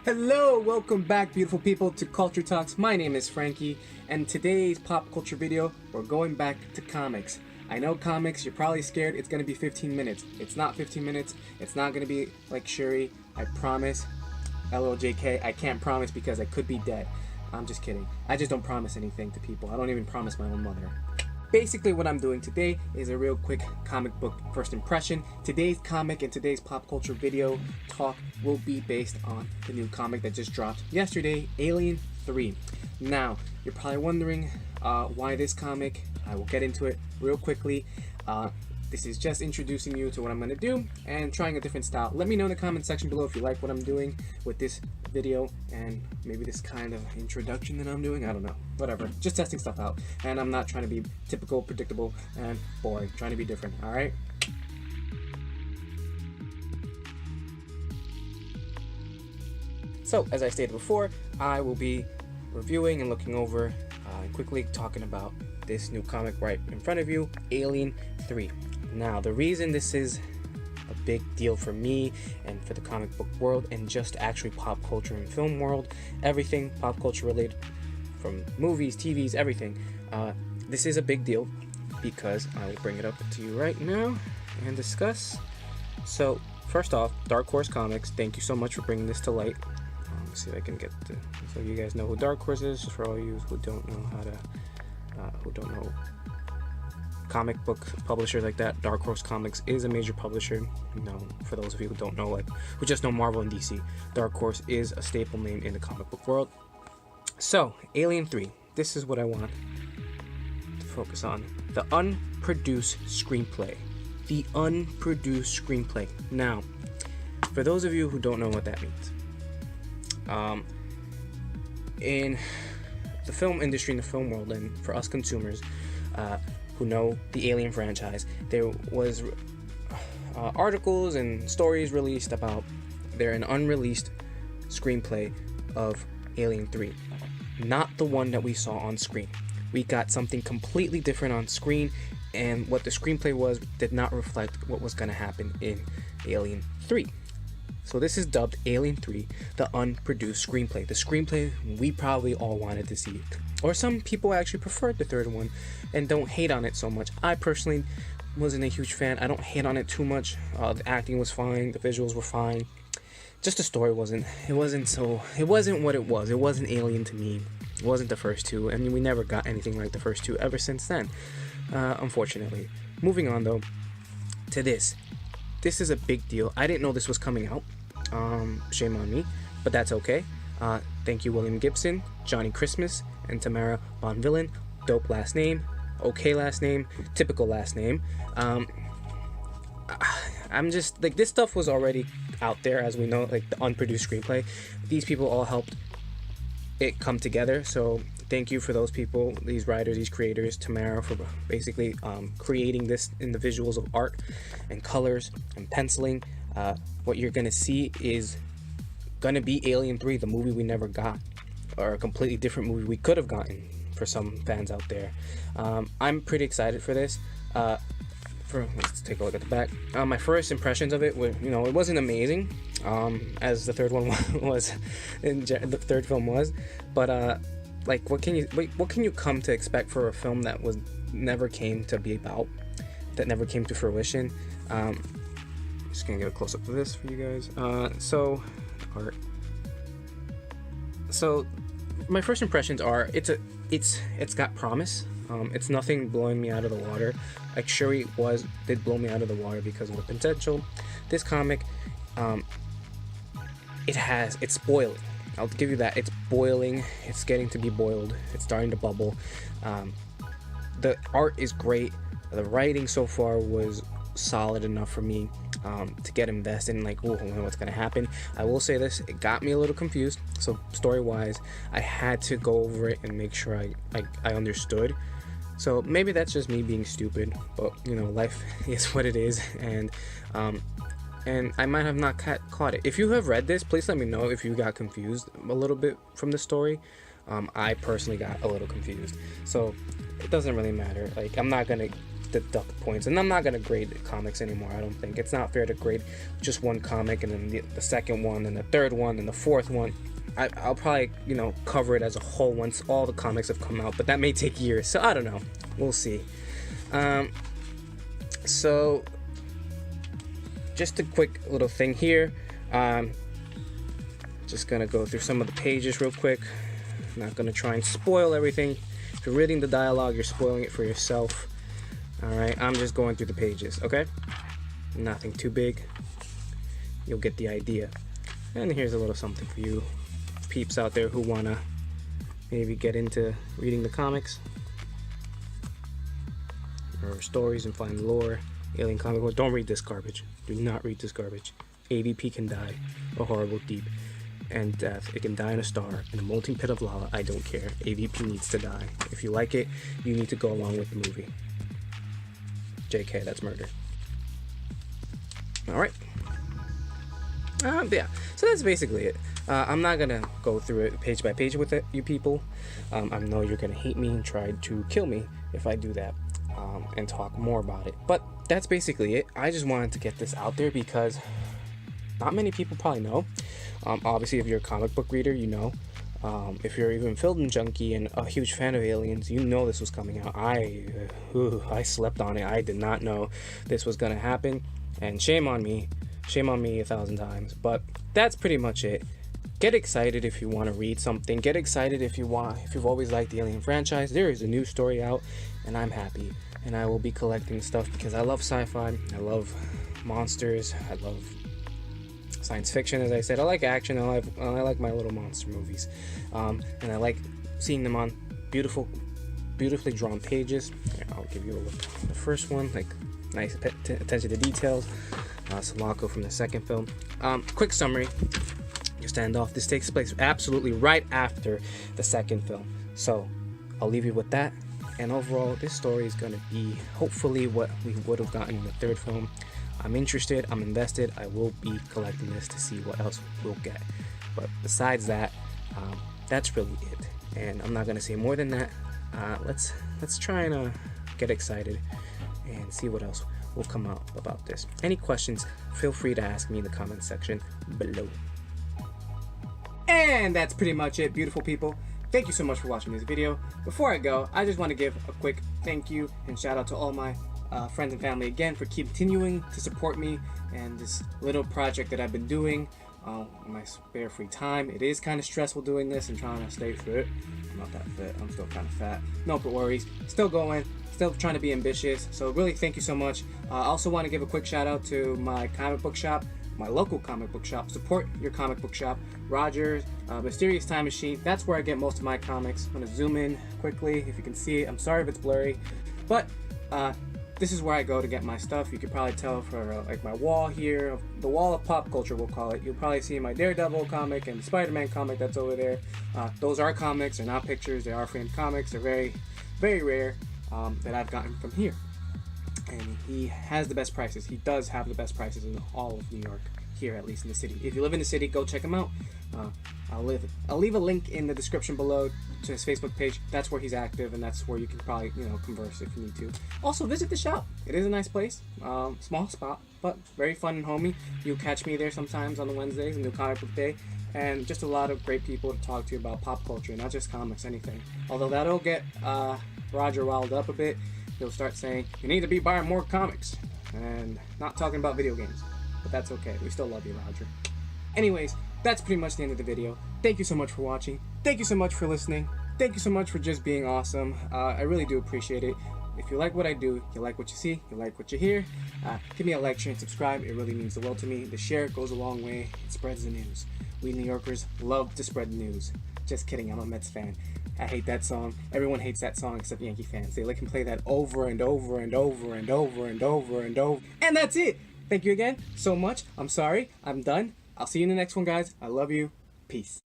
Hello, welcome back beautiful people to Culture Talks. My name is Frankie, and today's pop culture video, we're going back to comics. I know comics, you're probably scared it's gonna be 15 minutes. It's not 15 minutes, it's not gonna be like Shuri, I promise. LOJK, I can't promise because I could be dead. I'm just kidding. I just don't promise anything to people. I don't even promise my own mother. Basically what I'm doing today is a real quick comic book first impression. Today's comic and today's pop culture video talk will be based on the new comic that just dropped yesterday, Alien 3. Now, you're probably wondering why this comic. I will get into it real quickly. This is just introducing you to what I'm going to do and trying a different style. Let me know in the comment section below if you like what I'm doing with this video and maybe this kind of introduction that I'm doing. I don't know. Whatever. Just testing stuff out. And I'm not trying to be typical, predictable, and boring. Trying to be different. Alright? So, as I stated before, I will be reviewing and looking over and quickly talking about this new comic right in front of you, Alien 3. Now, the reason this is a big deal for me and for the comic book world and just actually pop culture and film world, everything pop culture related, from movies, TVs, everything, this is a big deal because I will bring it up to you right now and discuss. So, first off, Dark Horse Comics, thank you so much for bringing this to light. Let's see if I can get to, so you guys know who Dark Horse is, just for all you who don't know how to who don't know comic book publishers like that. Dark Horse Comics is a major publisher. For those of you who don't know, who just know Marvel and DC, Dark Horse is a staple name in the comic book world. So, Alien 3, this is what I want to focus on. The unproduced screenplay. The unproduced screenplay. Now, for those of you who don't know what that means, in the film industry, in the film world, and for us consumers who know the Alien franchise, there was articles and stories released about an unreleased screenplay of Alien 3. Not the one that we saw on screen. We got something completely different on screen, and what the screenplay was did not reflect what was going to happen in Alien 3. So this is dubbed Alien 3, the unproduced screenplay. The screenplay we probably all wanted to see. Or some people actually preferred the third one and don't hate on it so much. I personally wasn't a huge fan. I don't hate on it too much. The acting was fine. The visuals were fine. Just the story wasn't what it was. It wasn't Alien to me. It wasn't the first two. I mean, we never got anything like the first two ever since then, unfortunately. Moving on though to this. This is a big deal. I didn't know this was coming out. Shame on me, but that's okay. Thank you, William Gibson, Johnny Christmas, and Tamara Bonvillain. Dope last name, okay last name, typical last name. I'm just like, this stuff was already out there, as we know, like the unproduced screenplay. These people all helped it come together, so thank you for those people, these writers, these creators, Tamara, for basically creating this in the visuals of art and colors and penciling. What you're gonna see is gonna be Alien 3, the movie we never got, or a completely different movie we could have gotten for some fans out there. I'm pretty excited for this. Let's take a look at the back. My first impressions of it were, it wasn't amazing, as the third one was, the third film was, but like, what can you come to expect for a film that never came to be about, that never came to fruition? Just gonna get a close up of this for you guys. So my first impressions are it's got promise. It's nothing blowing me out of the water. Like Shuri did blow me out of the water because of the potential. This comic, it's boiling. I'll give you that. It's boiling. It's getting to be boiled. It's starting to bubble. The art is great. The writing so far was solid enough for me to get invested in, like, oh, what's gonna happen. I will say this, it got me a little confused. So story wise, I had to go over it and make sure I understood. So maybe that's just me being stupid, but life is what it is, and I might have not caught it. If you have read this, please let me know if you got confused a little bit from the story. I personally got a little confused, so it doesn't really matter. Like, I'm not gonna deduct points. And I'm not gonna grade comics anymore. I don't think it's not fair to grade just one comic and then the second one and the third one and the fourth one. I'll probably, you know, cover it as a whole once all the comics have come out, but that may take years, so I don't know. We'll see. So just a quick little thing here. Just gonna go through some of the pages real quick. I'm not gonna try and spoil everything. If you're reading the dialogue, you're spoiling it for yourself. Alright, I'm just going through the pages, okay? Nothing too big. You'll get the idea. And here's a little something for you peeps out there who wanna maybe get into reading the comics or stories and find lore, alien comic books. Don't read this garbage. Do not read this garbage. AVP can die a horrible, deep and death. It can die in a star in a molten pit of lava. I don't care. AVP needs to die. If you like it, you need to go along with the movie. JK, that's murder. All right. Yeah, so that's basically it. I'm not gonna go through it page by page with it, you people. I know you're gonna hate me and try to kill me if I do that, and talk more about it. But that's basically it. I just wanted to get this out there because not many people probably know. Obviously, if you're a comic book reader, you know. If you're even film junkie and a huge fan of aliens, you know this was coming out. I slept on it. I did not know this was gonna happen, and shame on me. Shame on me 1,000 times. But that's pretty much it. Get excited if you want to read something. Get excited if you've always liked the Alien franchise. There is a new story out, and I'm happy. And I will be collecting stuff because I love sci-fi. I love monsters. I love science fiction, as I said. I like action. I like my little monster movies, and I like seeing them on beautifully drawn pages. Here, I'll give you a look. The first one, like nice attention to details. Sulaco from the second film. Quick summary. You stand off. This takes place absolutely right after the second film. So I'll leave you with that. And overall, this story is going to be hopefully what we would have gotten in the third film. I'm interested. I'm invested. I will be collecting this to see what else we'll get. But besides that, that's really it. And I'm not going to say more than that. Let's try and get excited and see what else will come out about this. Any questions, feel free to ask me in the comment section below. And that's pretty much it, beautiful people. Thank you so much for watching this video. Before I go, I just want to give a quick thank you and shout out to all my friends and family again for continuing to support me and this little project that I've been doing in my spare free time. It is kind of stressful doing this and trying to stay fit. I'm not that fit, I'm still kind of fat. No worries, still going. Still trying to be ambitious, so really thank you so much. I also want to give a quick shout out to my comic book shop, my local comic book shop. Support your comic book shop. Rogers, Mysterious Time Machine, that's where I get most of my comics. I'm going to zoom in quickly if you can see it. I'm sorry if it's blurry, but this is where I go to get my stuff. You could probably tell for like my wall here, the wall of pop culture we'll call it. You'll probably see my Daredevil comic and the Spider-Man comic that's over there. Those are comics, they're not pictures, they are framed comics. They're very, very rare. That I've gotten from here, and he has the best prices. He does have the best prices in all of New York, here at least in the city. If you live in the city, go check him out. I'll leave a link in the description below to his Facebook page. That's where he's active, and that's where you can probably converse if you need to. Also visit the shop. It is a nice place, small spot, but very fun and homey. You'll catch me there sometimes on the Wednesdays, New Comic Book Day. And just a lot of great people to talk to you about pop culture, not just comics, anything. Although that'll get Roger riled up a bit. He'll start saying, you need to be buying more comics. And not talking about video games. But that's okay. We still love you, Roger. Anyways, that's pretty much the end of the video. Thank you so much for watching. Thank you so much for listening. Thank you so much for just being awesome. I really do appreciate it. If you like what I do, you like what you see, you like what you hear, give me a like, share, and subscribe. It really means the world to me. The share goes a long way. It spreads the news. We New Yorkers love to spread the news. Just kidding, I'm a Mets fan. I hate that song. Everyone hates that song except Yankee fans. They can play that over and over and over and over and over and over. And that's it. Thank you again so much. I'm sorry. I'm done. I'll see you in the next one, guys. I love you. Peace.